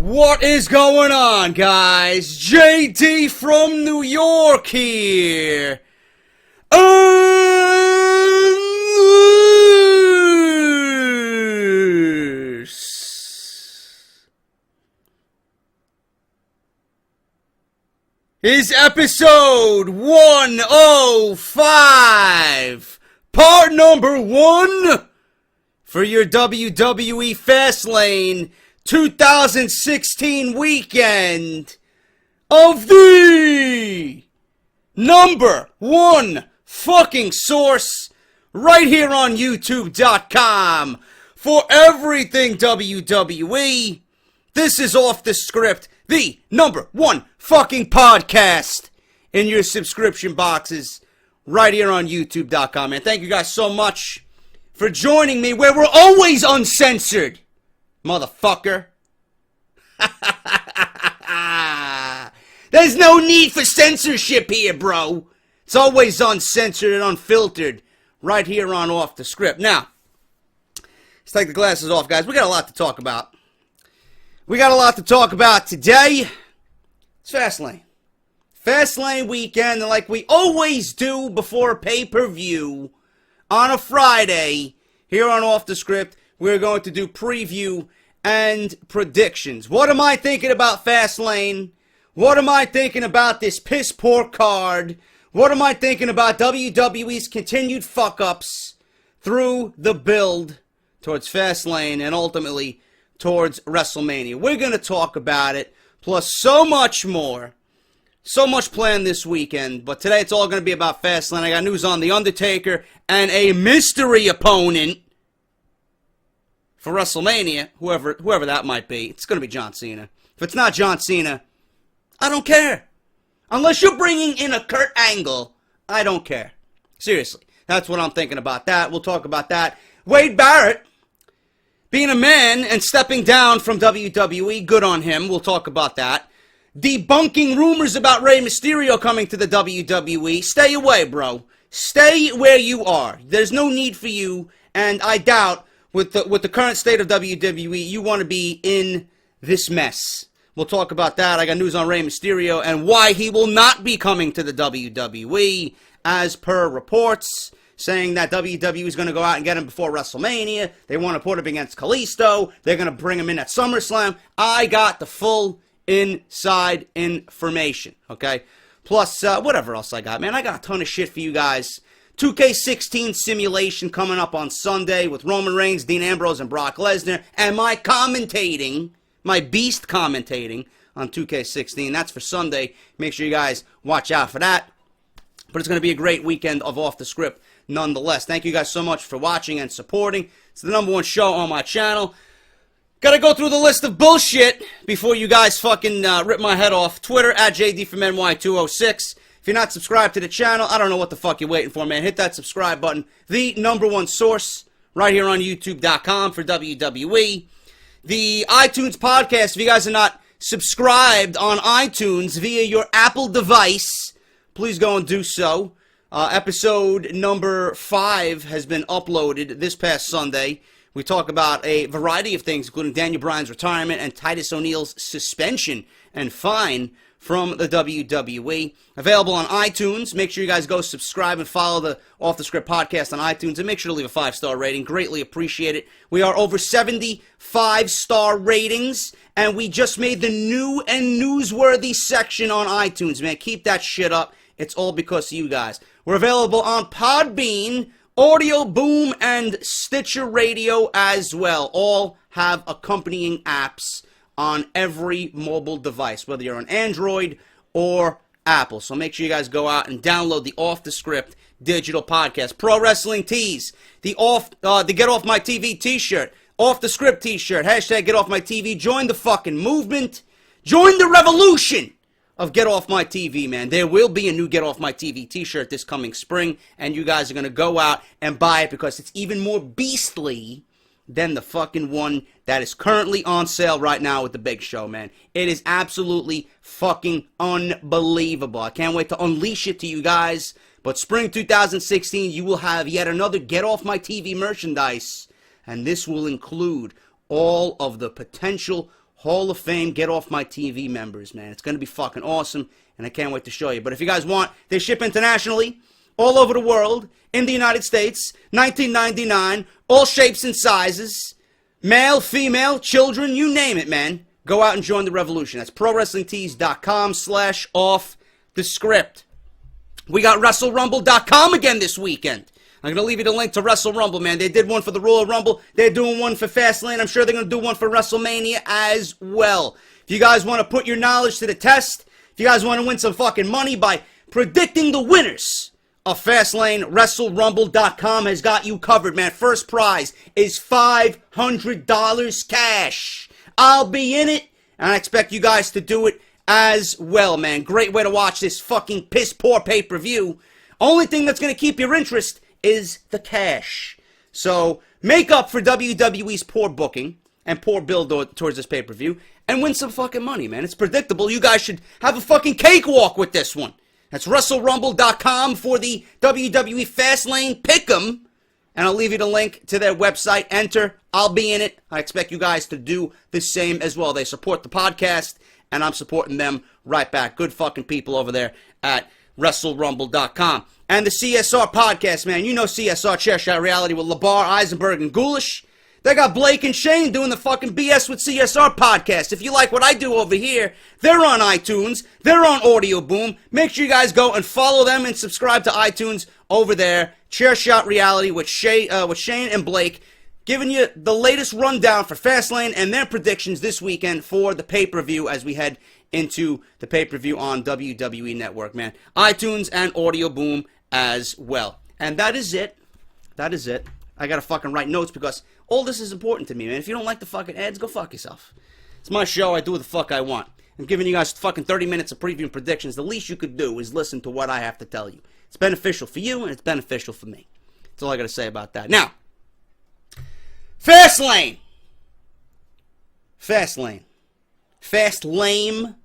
What is going on, guys? JD from New York here. Is episode 105, part number 1 for your WWE Fastlane 2016 weekend of the number 1 fucking source right here on YouTube.com for everything WWE. This is Off The Script, the number 1 fucking podcast in your subscription boxes right here on YouTube.com, man. Thank you guys so much for joining me where we're always uncensored, motherfucker. There's no need for censorship here, bro. It's always uncensored and unfiltered right here on Off The Script. Now, let's take the glasses off, guys. We got a lot to talk about. Today. It's Fastlane. Fastlane weekend, and like we always do before a pay-per-view on a Friday here on Off The Script, we're going to do preview and predictions. What am I thinking about Fastlane? What am I thinking about this piss-poor card? What am I thinking about WWE's continued fuck-ups through the build towards Fastlane and ultimately towards WrestleMania? We're going to talk about it, plus so much more. So much planned this weekend, but today it's all going to be about Fastlane. I got news on The Undertaker and a mystery opponent for WrestleMania, whoever that might be. It's going to be John Cena. If it's not John Cena, I don't care. Unless you're bringing in a Kurt Angle, I don't care. Seriously, that's what I'm thinking about that. We'll talk about that. Wade Barrett being a man and stepping down from WWE, good on him. We'll talk about that. Debunking rumors about Rey Mysterio coming to the WWE. Stay away, bro. Stay where you are. There's no need for you, and I doubt with the current state of WWE, you want to be in this mess. We'll talk about that. I got news on Rey Mysterio and why he will not be coming to the WWE, as per reports saying that WWE is going to go out and get him before WrestleMania. They want to put him against Kalisto. They're going to bring him in at SummerSlam. I got the full inside information, okay? Plus, whatever else I got, man. I got a ton of shit for you guys. 2K16 simulation coming up on Sunday with Roman Reigns, Dean Ambrose, and Brock Lesnar. And my beast commentating on 2K16. That's for Sunday. Make sure you guys watch out for that. But it's going to be a great weekend of Off The Script nonetheless. Thank you guys so much for watching and supporting. It's the number 1 show on my channel. Gotta go through the list of bullshit before you guys fucking rip my head off. Twitter, at JD from NY206. If you're not subscribed to the channel, I don't know what the fuck you're waiting for, man. Hit that subscribe button. The number 1 source right here on YouTube.com for WWE. The iTunes podcast, if you guys are not subscribed on iTunes via your Apple device, please go and do so. Episode number 5 has been uploaded this past Sunday. We talk about a variety of things, including Daniel Bryan's retirement and Titus O'Neil's suspension and fine from the WWE. Available on iTunes. Make sure you guys go subscribe and follow the Off The Script podcast on iTunes. And make sure to leave a 5-star rating. Greatly appreciate it. We are over 70 5-star ratings. And we just made the new and newsworthy section on iTunes, man. Keep that shit up. It's all because of you guys. We're available on PODBEAN, AudioBoom, and Stitcher Radio as well. All have accompanying apps on every mobile device, whether you're on Android or Apple. So make sure you guys go out and download the Off The Script digital podcast. Pro Wrestling Tees, the Get Off My TV t-shirt, Off The Script t-shirt, hashtag Get Off My TV. Join the fucking movement. Join the revolution of Get Off My TV, man. There will be a new Get Off My TV t-shirt this coming spring, and you guys are going to go out and buy it because it's even more beastly than the fucking one that is currently on sale right now with the Big Show, man. It is absolutely fucking unbelievable. I can't wait to unleash it to you guys. But spring 2016, you will have yet another Get Off My TV merchandise, and this will include all of the potential Hall of Fame Get Off My TV members, man. It's going to be fucking awesome, and I can't wait to show you. But if you guys want, they ship internationally, all over the world, in the United States, $19.99, all shapes and sizes, male, female, children, you name it, man. Go out and join the revolution. That's ProWrestlingTees.com/offthescript. We got WrestleRumble.com again this weekend. I'm going to leave you the link to Wrestle Rumble, man. They did one for the Royal Rumble. They're doing one for Fastlane. I'm sure they're going to do one for WrestleMania as well. If you guys want to put your knowledge to the test, if you guys want to win some fucking money by predicting the winners of Fastlane, WrestleRumble.com has got you covered, man. First prize is $500 cash. I'll be in it, and I expect you guys to do it as well, man. Great way to watch this fucking piss-poor pay-per-view. Only thing that's going to keep your interest is the cash. So, make up for WWE's poor booking and poor build towards this pay-per-view and win some fucking money, man. It's predictable. You guys should have a fucking cakewalk with this one. That's WrestleRumble.com for the WWE Fastlane Pick'em. And I'll leave you the link to their website. Enter. I'll be in it. I expect you guys to do the same as well. They support the podcast, and I'm supporting them right back. Good fucking people over there at WrestleRumble.com. And the CSR podcast, man. You know CSR, Chairshot Reality with LeBar, Eisenberg, and Ghoulish. They got Blake and Shane doing the fucking BS with CSR podcast. If you like what I do over here, they're on iTunes. They're on AudioBoom. Make sure you guys go and follow them and subscribe to iTunes over there. Chairshot Reality with Shane and Blake, giving you the latest rundown for Fastlane and their predictions this weekend for the pay-per-view as we head into the pay-per-view on WWE Network, man. iTunes and AudioBoom as well. And that is it. That is it. I gotta fucking write notes because all this is important to me, man. If you don't like the fucking ads, go fuck yourself. It's my show. I do what the fuck I want. I'm giving you guys fucking 30 minutes of preview and predictions. The least you could do is listen to what I have to tell you. It's beneficial for you, and it's beneficial for me. That's all I gotta say about that. Now, Fastlane. Fastlane. Fast lame.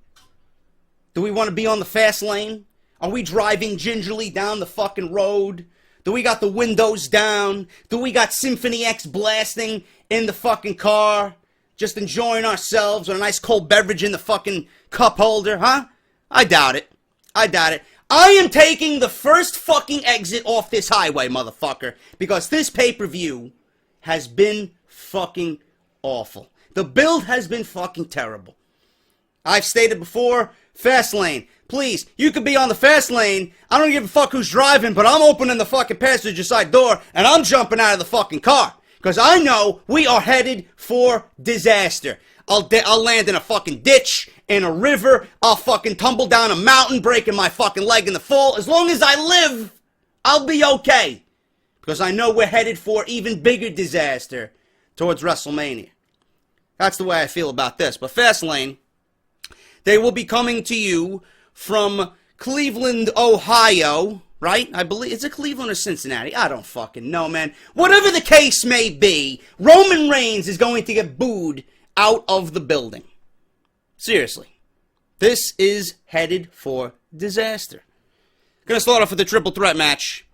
Do we want to be on the fast lane? Are we driving gingerly down the fucking road? Do we got the windows down? Do we got Symphony X blasting in the fucking car? Just enjoying ourselves with a nice cold beverage in the fucking cup holder, huh? I doubt it. I doubt it. I am taking the first fucking exit off this highway, motherfucker, because this pay-per-view has been fucking awful. The build has been fucking terrible. I've stated before, Fastlane. Please, you could be on the fast lane. I don't give a fuck who's driving, but I'm opening the fucking passenger side door and I'm jumping out of the fucking car. Because I know we are headed for disaster. I'll land in a fucking ditch, in a river. I'll fucking tumble down a mountain, breaking my fucking leg in the fall. As long as I live, I'll be okay. Because I know we're headed for even bigger disaster towards WrestleMania. That's the way I feel about this. But Fastlane, they will be coming to you from Cleveland, Ohio, right? I believe, is it Cleveland or Cincinnati? I don't fucking know, man. Whatever the case may be, Roman Reigns is going to get booed out of the building. Seriously. This is headed for disaster. Gonna start off with the triple threat match.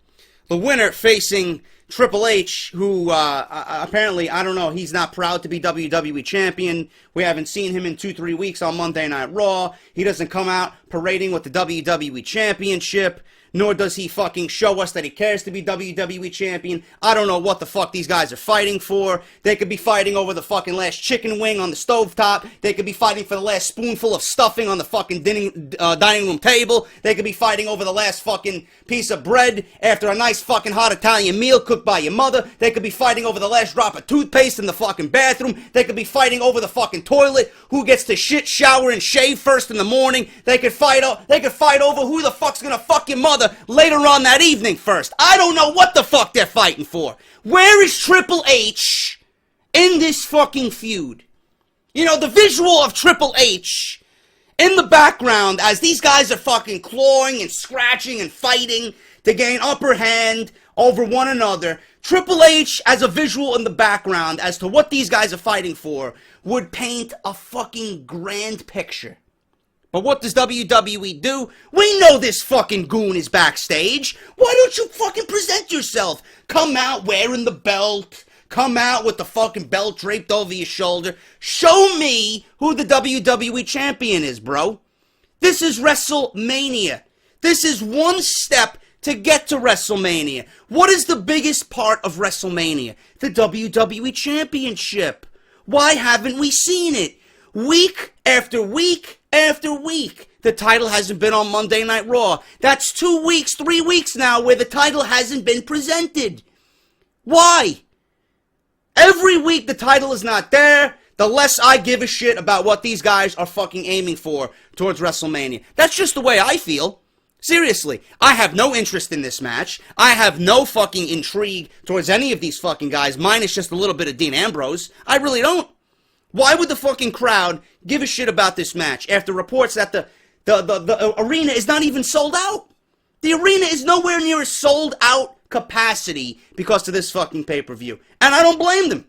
The winner facing Triple H, who apparently, I don't know, he's not proud to be WWE Champion. We haven't seen him in 2-3 weeks on Monday Night Raw. He doesn't come out parading with the WWE Championship, nor does he fucking show us that he cares to be WWE Champion. I don't know what the fuck these guys are fighting for. They could be fighting over the fucking last chicken wing on the stovetop. They could be fighting for the last spoonful of stuffing on the fucking dining room table. They could be fighting over the last fucking piece of bread after a nice fucking hot Italian meal cooked by your mother. They could be fighting over the last drop of toothpaste in the fucking bathroom. They could be fighting over the fucking toilet, who gets to shit, shower, and shave first in the morning. They could fight over who the fuck's gonna fuck your mother later on that evening first. I don't know what the fuck they're fighting for. Where is Triple H in this fucking feud? You know, the visual of Triple H in the background as these guys are fucking clawing and scratching and fighting to gain upper hand over one another. Triple H as a visual in the background as to what these guys are fighting for would paint a fucking grand picture. But what does WWE do? We know this fucking goon is backstage. Why don't you fucking present yourself? Come out wearing the belt. come out with the fucking belt draped over your shoulder. Show me who the WWE champion is, bro. This is WrestleMania. This is one step to get to WrestleMania. What is the biggest part of WrestleMania? The WWE Championship. Why haven't we seen it? Week after week after week. The title hasn't been on Monday Night Raw. That's 2 weeks, 3 weeks now where the title hasn't been presented. Why? Every week the title is not there, the less I give a shit about what these guys are fucking aiming for towards WrestleMania. That's just the way I feel. Seriously, I have no interest in this match. I have no fucking intrigue towards any of these fucking guys, minus just a little bit of Dean Ambrose. I really don't. Why would the fucking crowd give a shit about this match after reports that the arena is not even sold out? The arena is nowhere near a sold out capacity because of this fucking pay-per-view. And I don't blame them.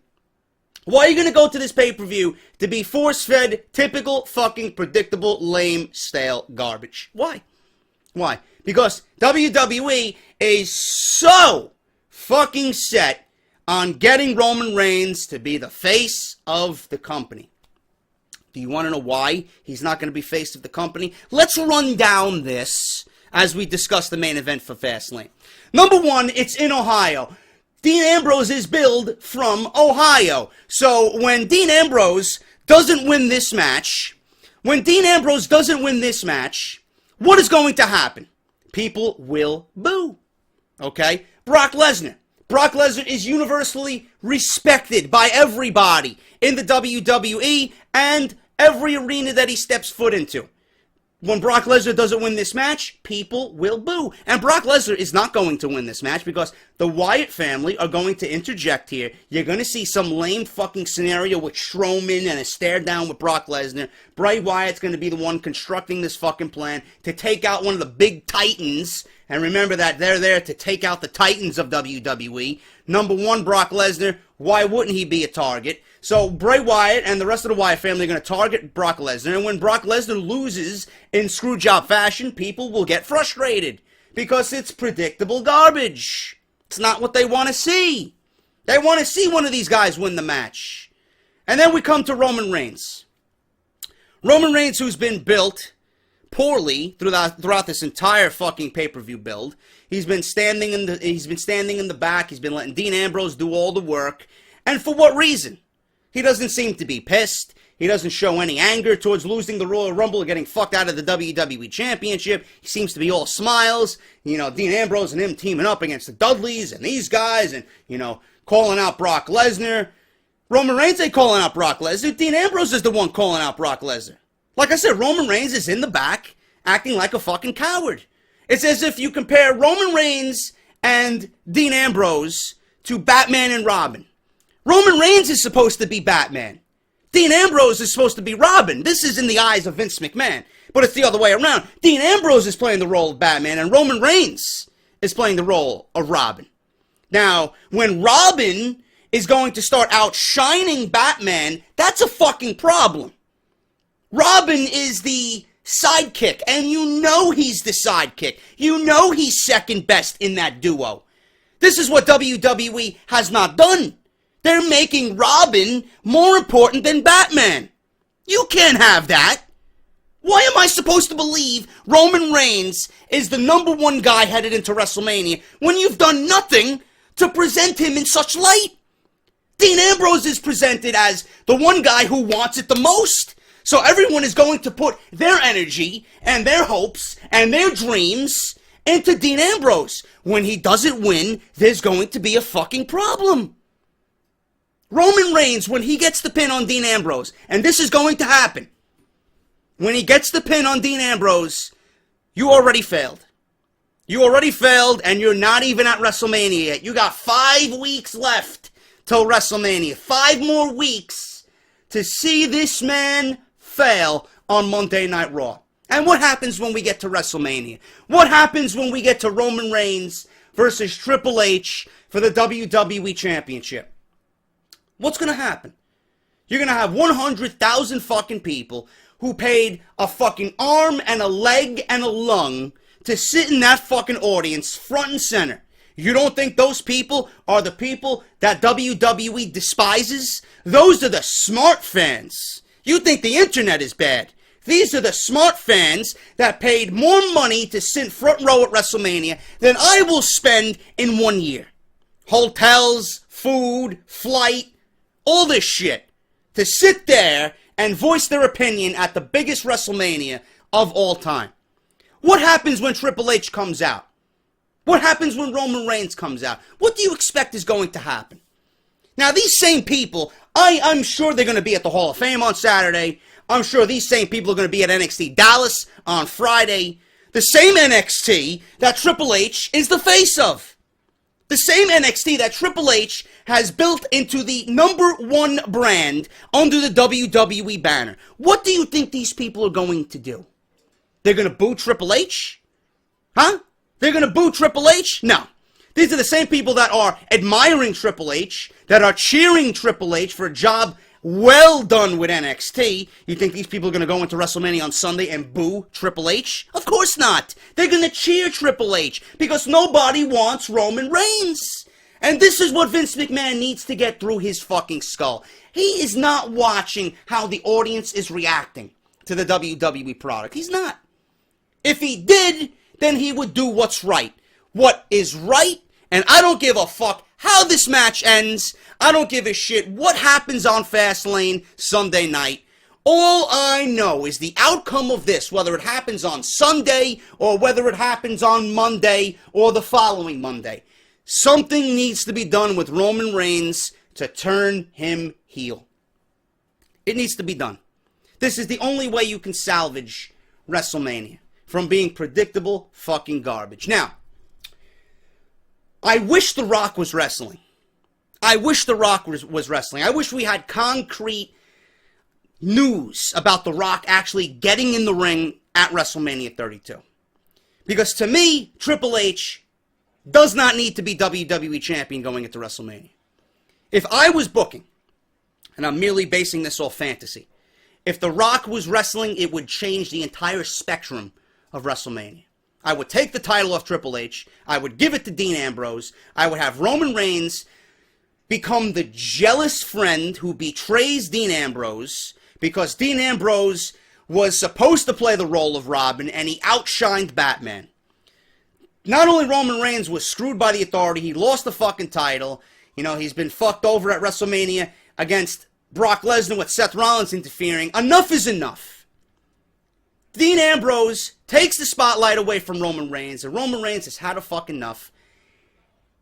Why are you going to go to this pay-per-view to be force-fed, typical, fucking, predictable, lame, stale garbage? Why? Why? Because WWE is so fucking set on getting Roman Reigns to be the face of the company. Do you want to know why he's not going to be face of the company? Let's run down this as we discuss the main event for Fastlane. Number one, it's in Ohio. Dean Ambrose is billed from Ohio. So when Dean Ambrose doesn't win this match, what is going to happen? People will boo. Okay? Brock Lesnar. Brock Lesnar is universally respected by everybody in the WWE and every arena that he steps foot into. When Brock Lesnar doesn't win this match, people will boo. And Brock Lesnar is not going to win this match because the Wyatt family are going to interject here. You're going to see some lame fucking scenario with Strowman and a stare down with Brock Lesnar. Bray Wyatt's going to be the one constructing this fucking plan to take out one of the big titans. And remember that they're there to take out the titans of WWE. Number one, Brock Lesnar. Why wouldn't he be a target? So Bray Wyatt and the rest of the Wyatt family are going to target Brock Lesnar. And when Brock Lesnar loses in screwjob fashion, people will get frustrated. Because it's predictable garbage. It's not what they want to see. They want to see one of these guys win the match. And then we come to Roman Reigns. Roman Reigns, who's been built poorly throughout this entire fucking pay-per-view build. He's been standing in the back. He's been letting Dean Ambrose do all the work. And for what reason? He doesn't seem to be pissed. He doesn't show any anger towards losing the Royal Rumble or getting fucked out of the WWE Championship. He seems to be all smiles. You know, Dean Ambrose and him teaming up against the Dudleys and these guys and, you know, calling out Brock Lesnar. Roman Reigns ain't calling out Brock Lesnar. Dean Ambrose is the one calling out Brock Lesnar. Like I said, Roman Reigns is in the back acting like a fucking coward. It's as if you compare Roman Reigns and Dean Ambrose to Batman and Robin. Roman Reigns is supposed to be Batman. Dean Ambrose is supposed to be Robin. This is in the eyes of Vince McMahon. But it's the other way around. Dean Ambrose is playing the role of Batman, and Roman Reigns is playing the role of Robin. Now, when Robin is going to start outshining Batman, that's a fucking problem. Robin is the sidekick, and you know he's the sidekick. You know he's second best in that duo. This is what WWE has not done. They're making Robin more important than Batman. You can't have that. Why am I supposed to believe Roman Reigns is the number one guy headed into WrestleMania when you've done nothing to present him in such light? Dean Ambrose is presented as the one guy who wants it the most. So everyone is going to put their energy and their hopes and their dreams into Dean Ambrose. When he doesn't win, there's going to be a fucking problem. Roman Reigns, when he gets the pin on Dean Ambrose, and this is going to happen, when he gets the pin on Dean Ambrose, you already failed. You already failed, and you're not even at WrestleMania yet. You got 5 weeks left till WrestleMania. 5 more weeks to see this man fail on Monday Night Raw. And what happens when we get to WrestleMania? What happens when we get to Roman Reigns versus Triple H for the WWE Championship? What's going to happen? You're going to have 100,000 fucking people who paid a fucking arm and a leg and a lung to sit in that fucking audience front and center. You don't think those people are the people that WWE despises? Those are the smart fans. You think the internet is bad. These are the smart fans that paid more money to sit front row at WrestleMania than I will spend in 1 year. Hotels, food, flight, all this shit. To sit there and voice their opinion at the biggest WrestleMania of all time. What happens when Triple H comes out? What happens when Roman Reigns comes out? What do you expect is going to happen? Now, these same people, I'm sure they're going to be at the Hall of Fame on Saturday. I'm sure these same people are going to be at NXT Dallas on Friday. The same NXT that Triple H is the face of. The same NXT that Triple H has built into the #1 brand under the WWE banner. What do you think these people are going to do? They're going to boo Triple H? Huh? They're going to boo Triple H? No. These are the same people that are admiring Triple H, that are cheering Triple H for a job well done with NXT. You think these people are going to go into WrestleMania on Sunday and boo Triple H? Of course not. They're going to cheer Triple H because nobody wants Roman Reigns. And this is what Vince McMahon needs to get through his fucking skull. He is not watching how the audience is reacting to the WWE product. He's not. If he did, then he would do what's right. What is right, and I don't give a fuck how this match ends. I don't give a shit what happens on Fastlane Sunday night. All I know is the outcome of this, whether it happens on Sunday or whether it happens on Monday or the following Monday. Something needs to be done with Roman Reigns to turn him heel. It needs to be done. This is the only way you can salvage WrestleMania from being predictable fucking garbage. Now, I wish The Rock was wrestling. I wish The Rock was wrestling. I wish we had concrete news about The Rock actually getting in the ring at WrestleMania 32. Because to me, Triple H does not need to be WWE Champion going into WrestleMania. If I was booking, and I'm merely basing this off fantasy, if The Rock was wrestling, it would change the entire spectrum of WrestleMania. I would take the title off Triple H. I would give it to Dean Ambrose. I would have Roman Reigns become the jealous friend who betrays Dean Ambrose because Dean Ambrose was supposed to play the role of Robin and he outshined Batman. Not only Roman Reigns was screwed by the Authority, he lost the fucking title. You know, he's been fucked over at WrestleMania against Brock Lesnar with Seth Rollins interfering. Enough is enough. Dean Ambrose takes the spotlight away from Roman Reigns, and Roman Reigns has had a fuck enough.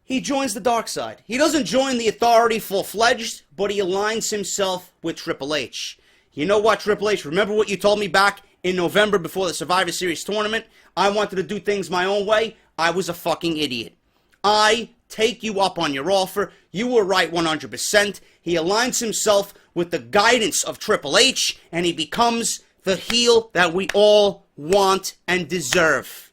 He joins the dark side. He doesn't join the Authority full-fledged, but he aligns himself with Triple H. You know what, Triple H? Remember what you told me back in November before the Survivor Series tournament? I wanted to do things my own way. I was a fucking idiot. I take you up on your offer. You were right 100%. He aligns himself with the guidance of Triple H, and he becomes the heel that we all want and deserve.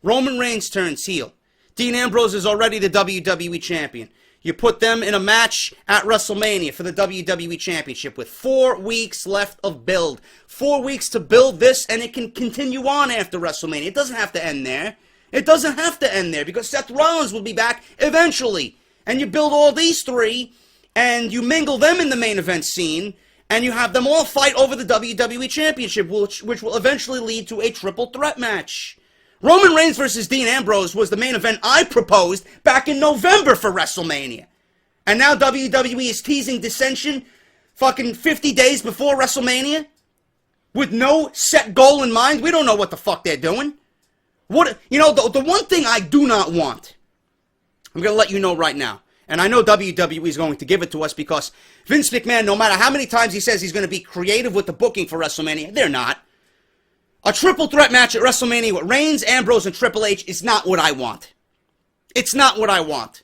Roman Reigns turns heel. Dean Ambrose is already the WWE Champion. You put them in a match at WrestleMania for the WWE Championship with 4 weeks left of build. 4 weeks to build this, and it can continue on after WrestleMania. It doesn't have to end there. It doesn't have to end there because Seth Rollins will be back eventually. And you build all these three, and you mingle them in the main event scene, and you have them all fight over the WWE Championship, which will eventually lead to a triple threat match. Roman Reigns versus Dean Ambrose was the main event I proposed back in November for WrestleMania. And now WWE is teasing dissension fucking 50 days before WrestleMania with no set goal in mind. We don't know what the fuck they're doing. The one thing I do not want, I'm going to let you know right now, and I know WWE is going to give it to us because Vince McMahon, no matter how many times he says he's going to be creative with the booking for WrestleMania, they're not. A triple threat match at WrestleMania with Reigns, Ambrose, and Triple H is not what I want. It's not what I want.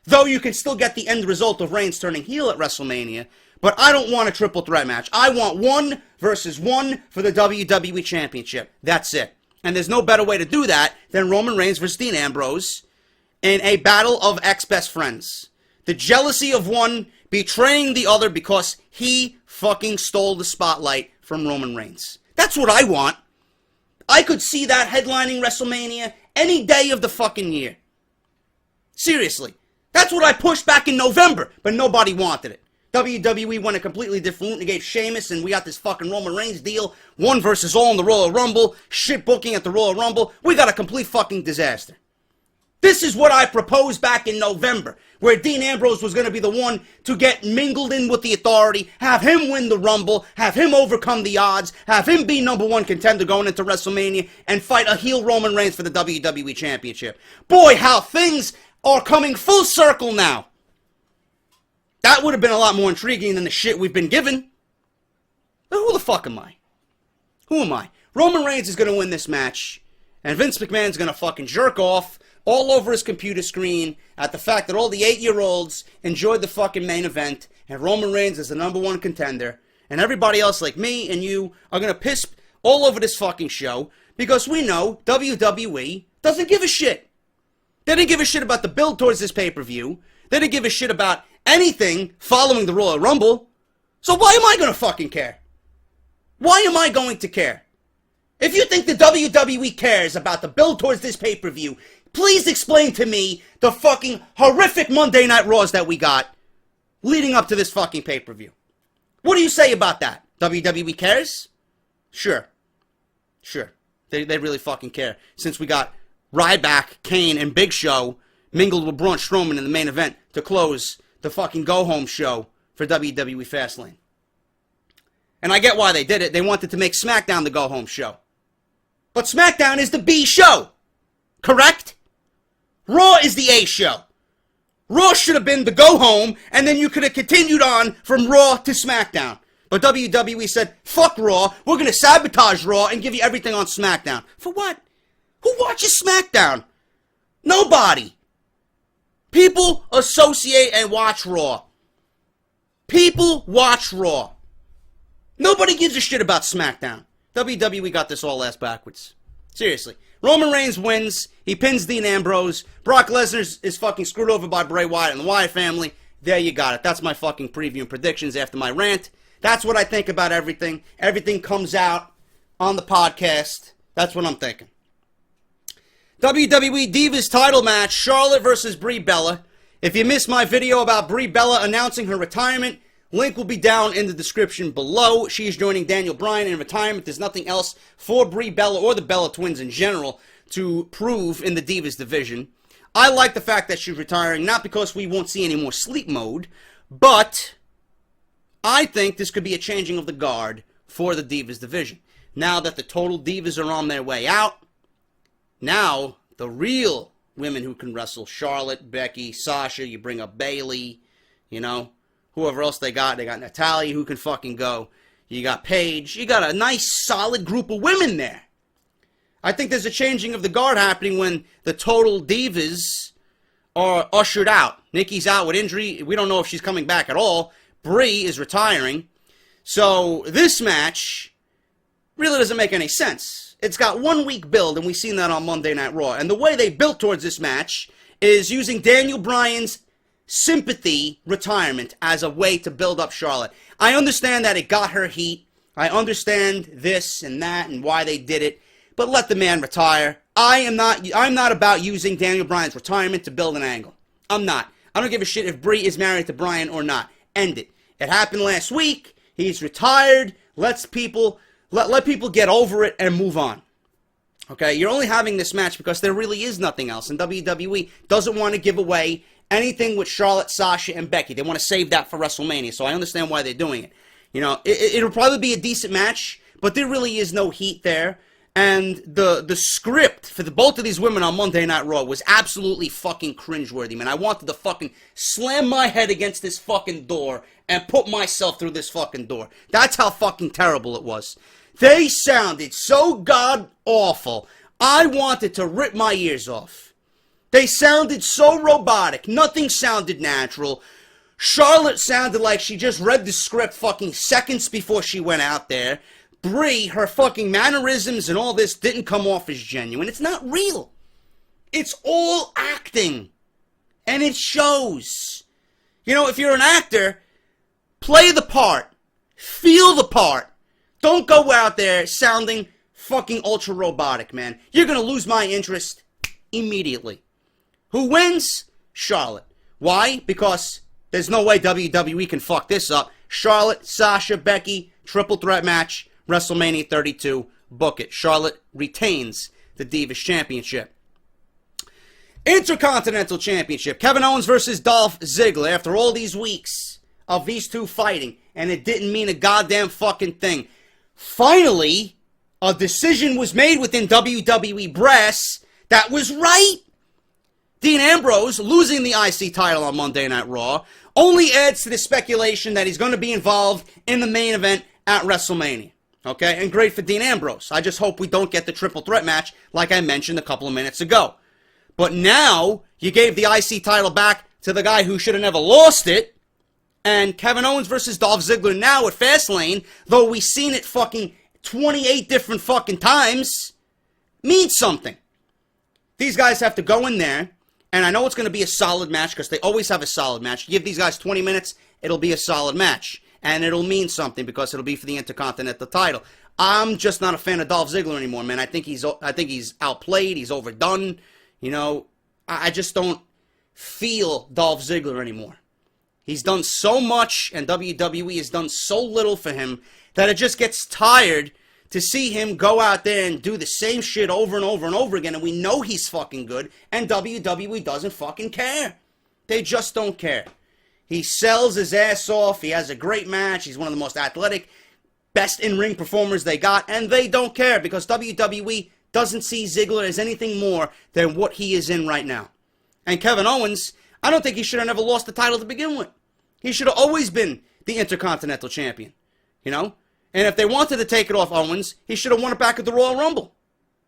Though you can still get the end result of Reigns turning heel at WrestleMania, but I don't want a triple threat match. I want 1 versus 1 for the WWE Championship. That's it. And there's no better way to do that than Roman Reigns versus Dean Ambrose in a battle of ex-best friends. The jealousy of one betraying the other because he fucking stole the spotlight from Roman Reigns. That's what I want. I could see that headlining WrestleMania any day of the fucking year. Seriously. That's what I pushed back in November, but nobody wanted it. WWE went a completely different route and gave Sheamus, and we got this fucking Roman Reigns deal. One versus all in the Royal Rumble. Shit booking at the Royal Rumble. We got a complete fucking disaster. This is what I proposed back in November, where Dean Ambrose was going to be the one to get mingled in with the Authority, have him win the Rumble, have him overcome the odds, have him be #1 contender going into WrestleMania, and fight a heel Roman Reigns for the WWE Championship. Boy, how things are coming full circle now. That would have been a lot more intriguing than the shit we've been given. But who the fuck am I? Who am I? Roman Reigns is going to win this match, and Vince McMahon's going to fucking jerk off all over his computer screen at the fact that all the 8-year-olds enjoyed the fucking main event, and Roman Reigns is the #1 contender, and everybody else like me and you are going to piss all over this fucking show, because we know WWE doesn't give a shit. They didn't give a shit about the build towards this pay-per-view. They didn't give a shit about anything following the Royal Rumble. So why am I going to fucking care? Why am I going to care? If you think the WWE cares about the build towards this pay-per-view, please explain to me the fucking horrific Monday Night Raws that we got leading up to this fucking pay-per-view. What do you say about that? WWE cares? Sure. Sure. They really fucking care. Since we got Ryback, Kane, and Big Show mingled with Braun Strowman in the main event to close the fucking go-home show for WWE Fastlane. And I get why they did it. They wanted to make SmackDown the go-home show. But SmackDown is the B show. Correct? Raw is the A show. Raw should have been the go-home, and then you could have continued on from Raw to SmackDown. But WWE said, fuck Raw, we're going to sabotage Raw and give you everything on SmackDown. For what? Who watches SmackDown? Nobody. People associate and watch Raw. People watch Raw. Nobody gives a shit about SmackDown. WWE got this all ass backwards. Seriously. Roman Reigns wins. He pins Dean Ambrose. Brock Lesnar is fucking screwed over by Bray Wyatt and the Wyatt family. There you got it. That's my fucking preview and predictions after my rant. That's what I think about everything. Everything comes out on the podcast. That's what I'm thinking. WWE Divas title match, Charlotte versus Brie Bella. If you missed my video about Brie Bella announcing her retirement, link will be down in the description below. She is joining Daniel Bryan in retirement. There's nothing else for Brie Bella or the Bella twins in general to prove in the Divas division. I like the fact that she's retiring, not because we won't see any more sleep mode, but I think this could be a changing of the guard for the Divas division. Now that the total Divas are on their way out, now the real women who can wrestle, Charlotte, Becky, Sasha, you bring up Bayley, you know, whoever else they got Natalya who can fucking go. You got Paige. You got a nice, solid group of women there. I think there's a changing of the guard happening when the total divas are ushered out. Nikki's out with injury. We don't know if she's coming back at all. Brie is retiring. So this match really doesn't make any sense. It's got 1 week build, and we've seen that on Monday Night Raw. And the way they built towards this match is using Daniel Bryan's sympathy retirement as a way to build up Charlotte. I understand that it got her heat. I understand this and that and why they did it. But let the man retire. I'm not about using Daniel Bryan's retirement to build an angle. I'm not. I don't give a shit if Brie is married to Bryan or not. End it. It happened last week. He's retired. Let people get over it and move on. Okay, you're only having this match because there really is nothing else, and WWE doesn't want to give away anything with Charlotte, Sasha, and Becky. They want to save that for WrestleMania, so I understand why they're doing it. You know, it'll probably be a decent match, but there really is no heat there. And the script for both of these women on Monday Night Raw was absolutely fucking cringeworthy, man. I wanted to fucking slam my head against this fucking door and put myself through this fucking door. That's how fucking terrible it was. They sounded so god-awful, I wanted to rip my ears off. They sounded so robotic. Nothing sounded natural. Charlotte sounded like she just read the script fucking seconds before she went out there. Brie, her fucking mannerisms and all this didn't come off as genuine. It's not real. It's all acting. And it shows. You know, if you're an actor, play the part. Feel the part. Don't go out there sounding fucking ultra robotic, man. You're going to lose my interest immediately. Who wins? Charlotte. Why? Because there's no way WWE can fuck this up. Charlotte, Sasha, Becky, triple threat match, WrestleMania 32. Book it. Charlotte retains the Divas Championship. Intercontinental Championship. Kevin Owens versus Dolph Ziggler. After all these weeks of these two fighting, and it didn't mean a goddamn fucking thing. Finally, a decision was made within WWE brass that was right. Dean Ambrose losing the IC title on Monday Night Raw only adds to the speculation that he's going to be involved in the main event at WrestleMania. Okay, and great for Dean Ambrose. I just hope we don't get the triple threat match like I mentioned a couple of minutes ago. But now, you gave the IC title back to the guy who should have never lost it. And Kevin Owens versus Dolph Ziggler now at Fastlane, though we've seen it fucking 28 different fucking times, means something. These guys have to go in there, and I know it's going to be a solid match because they always have a solid match. You give these guys 20 minutes, it'll be a solid match. And it'll mean something because it'll be for the Intercontinental title. I'm just not a fan of Dolph Ziggler anymore, man. I think he's outplayed. He's overdone. You know, I just don't feel Dolph Ziggler anymore. He's done so much, and WWE has done so little for him that it just gets tired to see him go out there and do the same shit over and over and over again. And we know he's fucking good, and WWE doesn't fucking care. They just don't care. He sells his ass off. He has a great match. He's one of the most athletic, best in-ring performers they got. And they don't care because WWE doesn't see Ziggler as anything more than what he is in right now. And Kevin Owens, I don't think he should have never lost the title to begin with. He should have always been the Intercontinental Champion. You know? And if they wanted to take it off Owens, he should have won it back at the Royal Rumble.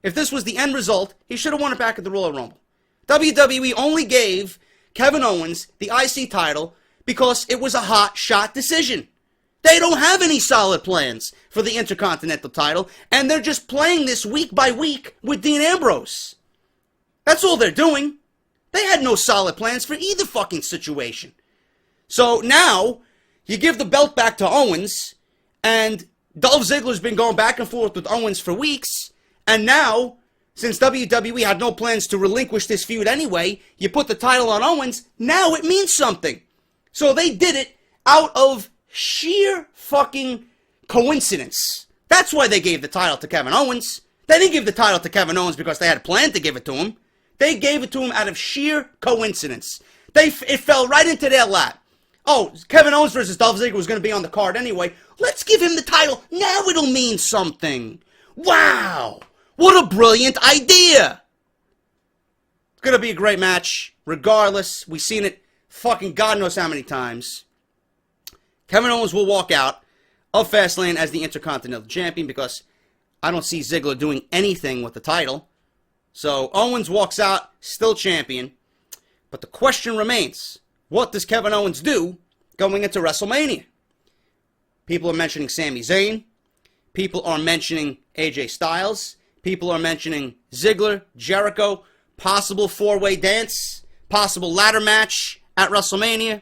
If this was the end result, he should have won it back at the Royal Rumble. WWE only gave Kevin Owens the IC title because it was a hot shot decision. They don't have any solid plans for the Intercontinental title, and they're just playing this week by week with Dean Ambrose. That's all they're doing. They had no solid plans for either fucking situation. So now, you give the belt back to Owens, and Dolph Ziggler's been going back and forth with Owens for weeks, and now, since WWE had no plans to relinquish this feud anyway, you put the title on Owens, now it means something. So they did it out of sheer fucking coincidence. That's why they gave the title to Kevin Owens. They didn't give the title to Kevin Owens because they had planned to give it to him. They gave it to him out of sheer coincidence. It fell right into their lap. Oh, Kevin Owens versus Dolph Ziggler was going to be on the card anyway. Let's give him the title. Now it'll mean something. Wow. What a brilliant idea. It's going to be a great match. Regardless, we've seen it fucking God knows how many times. Kevin Owens will walk out of Fastlane as the Intercontinental Champion because I don't see Ziggler doing anything with the title. So Owens walks out, still champion. But the question remains, what does Kevin Owens do going into WrestleMania? People are mentioning Sami Zayn. People are mentioning AJ Styles. People are mentioning Ziggler, Jericho, possible four-way dance, possible ladder match at WrestleMania.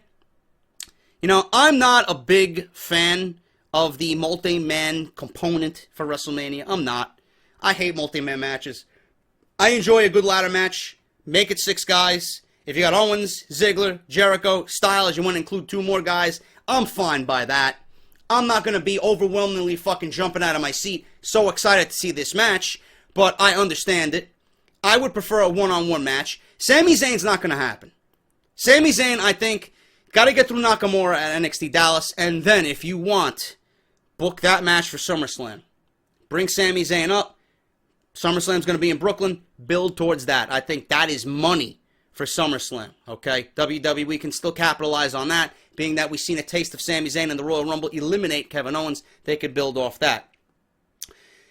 You know, I'm not a big fan of the multi-man component for WrestleMania. I'm not. I hate multi-man matches. I enjoy a good ladder match. Make it 6 guys. If you got Owens, Ziggler, Jericho, Styles, you want to include 2 more guys, I'm fine by that. I'm not going to be overwhelmingly fucking jumping out of my seat, so excited to see this match, but I understand it. I would prefer a one-on-one match. Sami Zayn's not going to happen. Sami Zayn, I think, got to get through Nakamura at NXT Dallas, and then, if you want, book that match for SummerSlam. Bring Sami Zayn up. SummerSlam's going to be in Brooklyn. Build towards that. I think that is money for SummerSlam, okay? WWE can still capitalize on that, being that we've seen a taste of Sami Zayn in the Royal Rumble eliminate Kevin Owens. They could build off that.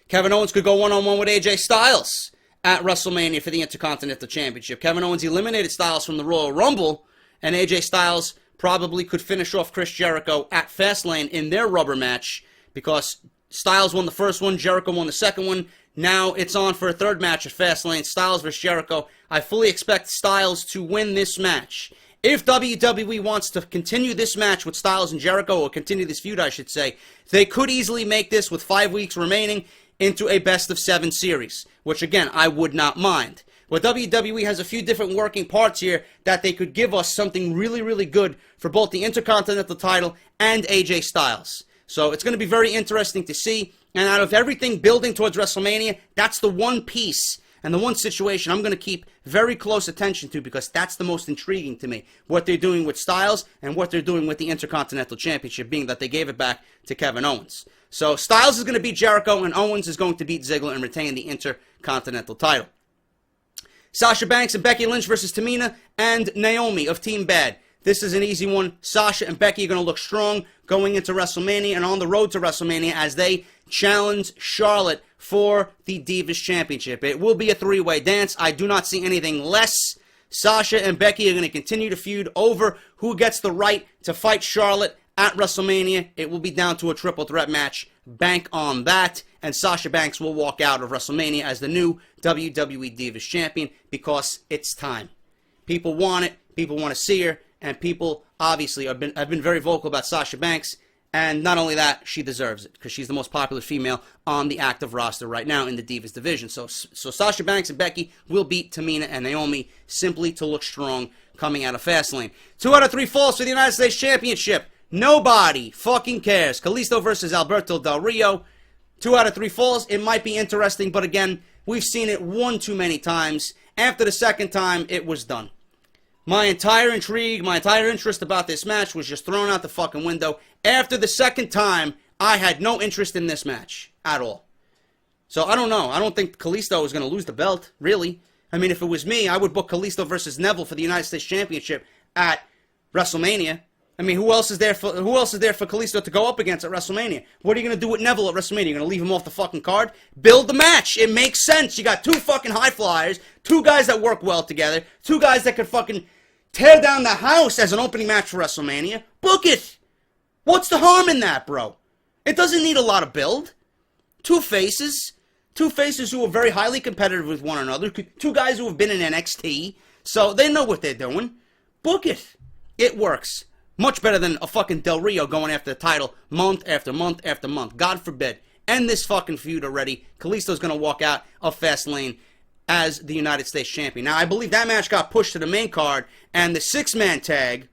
Kevin Owens could go one-on-one with AJ Styles at WrestleMania for the Intercontinental Championship. Kevin Owens eliminated Styles from the Royal Rumble, and AJ Styles probably could finish off Chris Jericho at Fastlane in their rubber match because Styles won the first one, Jericho won the second one. Now it's on for a third match at Fastlane, Styles versus Jericho. I fully expect Styles to win this match. If WWE wants to continue this match with Styles and Jericho, or continue this feud, I should say, they could easily make this, with 5 weeks remaining, into a best-of-7 series, which, again, I would not mind. Well, WWE has a few different working parts here that they could give us something really, really good for both the Intercontinental title and AJ Styles. So it's going to be very interesting to see. And out of everything building towards WrestleMania, that's the one piece and the one situation I'm going to keep very close attention to, because that's the most intriguing to me. What they're doing with Styles and what they're doing with the Intercontinental Championship, being that they gave it back to Kevin Owens. So Styles is going to beat Jericho, and Owens is going to beat Ziggler and retain the Intercontinental title. Sasha Banks and Becky Lynch versus Tamina and Naomi of Team Bad. This is an easy one. Sasha and Becky are going to look strong going into WrestleMania and on the road to WrestleMania as they challenge Charlotte for the Divas Championship. It will be a three-way dance. I do not see anything less. Sasha and Becky are going to continue to feud over who gets the right to fight Charlotte at WrestleMania. It will be down to a triple threat match. Bank on that. And Sasha Banks will walk out of WrestleMania as the new WWE Divas Champion, because it's time. People want it. People want to see her. And people obviously have been very vocal about Sasha Banks. And not only that, she deserves it, because she's the most popular female on the active roster right now in the Divas division. So Sasha Banks and Becky will beat Tamina and Naomi simply to look strong coming out of Fastlane. 2 out of 3 falls for the United States Championship. Nobody fucking cares. Kalisto versus Alberto Del Rio. 2 out of 3 falls. It might be interesting, but again, we've seen it one too many times. After the second time, it was done. My entire intrigue, my entire interest about this match was just thrown out the fucking window. After the second time, I had no interest in this match at all. So I don't know. I don't think Kalisto is going to lose the belt, really. I mean, if it was me, I would book Kalisto versus Neville for the United States Championship at WrestleMania. I mean, who else is there for Kalisto to go up against at WrestleMania? What are you going to do with Neville at WrestleMania? You're going to leave him off the fucking card? Build the match. It makes sense. You got 2 fucking high flyers, 2 guys that work well together, 2 guys that could fucking tear down the house as an opening match for WrestleMania. Book it. What's the harm in that, bro? It doesn't need a lot of build. 2 faces. 2 faces who are very highly competitive with one another. 2 guys who have been in NXT. So they know what they're doing. Book it. It works. Much better than a fucking Del Rio going after the title month after month after month. God forbid. End this fucking feud already. Kalisto's going to walk out of Fastlane as the United States Champion. Now, I believe that match got pushed to the main card, and the 6-man tag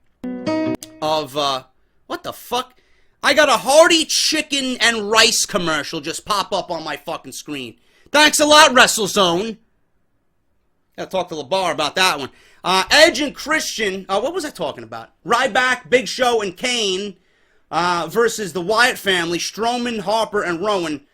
of, what the fuck? I got a hearty chicken and rice commercial just pop up on my fucking screen. Thanks a lot, WrestleZone. Gotta talk to LeBar about that one. Edge and Christian, what was I talking about? Ryback, Big Show, and Kane versus the Wyatt family, Strowman, Harper, and Rowan.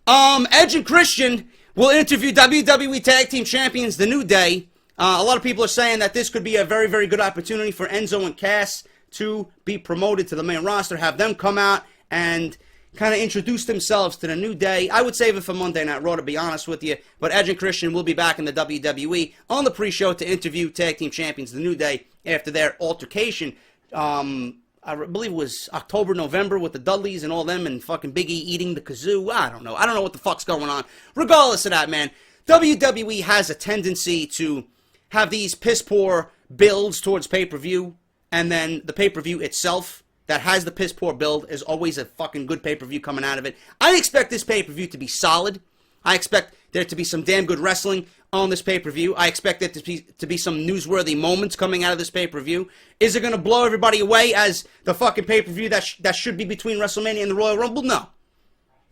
Edge and Christian will interview WWE Tag Team Champions The New Day. A lot of people are saying that this could be a very, very good opportunity for Enzo and Cass to be promoted to the main roster, have them come out and kind of introduce themselves to the New Day. I would save it for Monday Night Raw, to be honest with you. But Edge and Christian will be back in the WWE on the pre-show to interview Tag Team Champions The New Day after their altercation. I believe it was October, November with the Dudleys and all them and fucking Big E eating the kazoo. I don't know. I don't know what the fuck's going on. Regardless of that, man, WWE has a tendency to have these piss-poor builds towards pay-per-view, and then the pay-per-view itself that has the piss-poor build is always a fucking good pay-per-view coming out of it. I expect this pay-per-view to be solid. I expect there to be some damn good wrestling on this pay-per-view. I expect there to be some newsworthy moments coming out of this pay-per-view. Is it going to blow everybody away as the fucking pay-per-view that should be between WrestleMania and the Royal Rumble? No.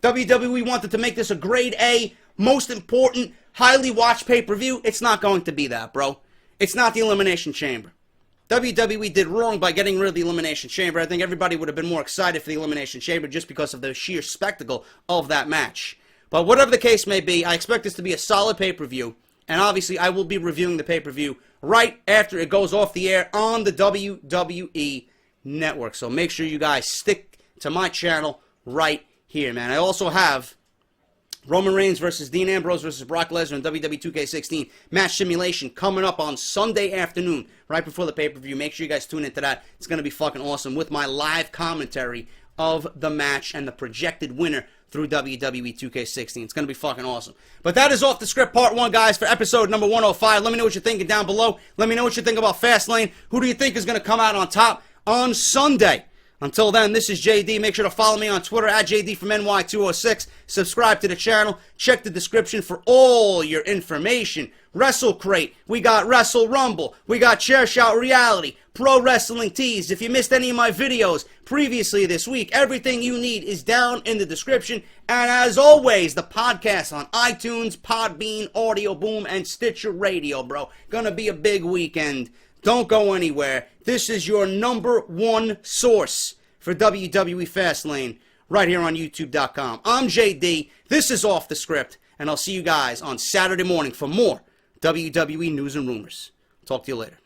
WWE wanted to make this a grade A, most important, highly watched pay-per-view. It's not going to be that, bro. It's not the Elimination Chamber. WWE did wrong by getting rid of the Elimination Chamber. I think everybody would have been more excited for the Elimination Chamber just because of the sheer spectacle of that match. But whatever the case may be, I expect this to be a solid pay-per-view. And obviously, I will be reviewing the pay-per-view right after it goes off the air on the WWE Network. So make sure you guys stick to my channel right here, man. I also have Roman Reigns versus Dean Ambrose versus Brock Lesnar in WWE 2K16 match simulation coming up on Sunday afternoon, right before the pay-per-view. Make sure you guys tune into that. It's going to be fucking awesome with my live commentary of the match and the projected winner through WWE 2K16. It's going to be fucking awesome. But that is Off the Script Part 1, guys, for episode number 105. Let me know what you're thinking down below. Let me know what you think about Fastlane. Who do you think is going to come out on top on Sunday? Until then, this is JD. Make sure to follow me on Twitter at JD from NY206. Subscribe to the channel. Check the description for all your information. Wrestle Crate. We got Wrestle Rumble. We got Chair Shout Reality. Pro Wrestling Tees. If you missed any of my videos previously this week, everything you need is down in the description. And as always, the podcast on iTunes, PodBean, AudioBoom, and Stitcher Radio, bro. Gonna be a big weekend. Don't go anywhere. This is your #1 source for WWE Fastlane right here on YouTube.com. I'm JD. This is Off the Script, and I'll see you guys on Saturday morning for more WWE news and rumors. Talk to you later.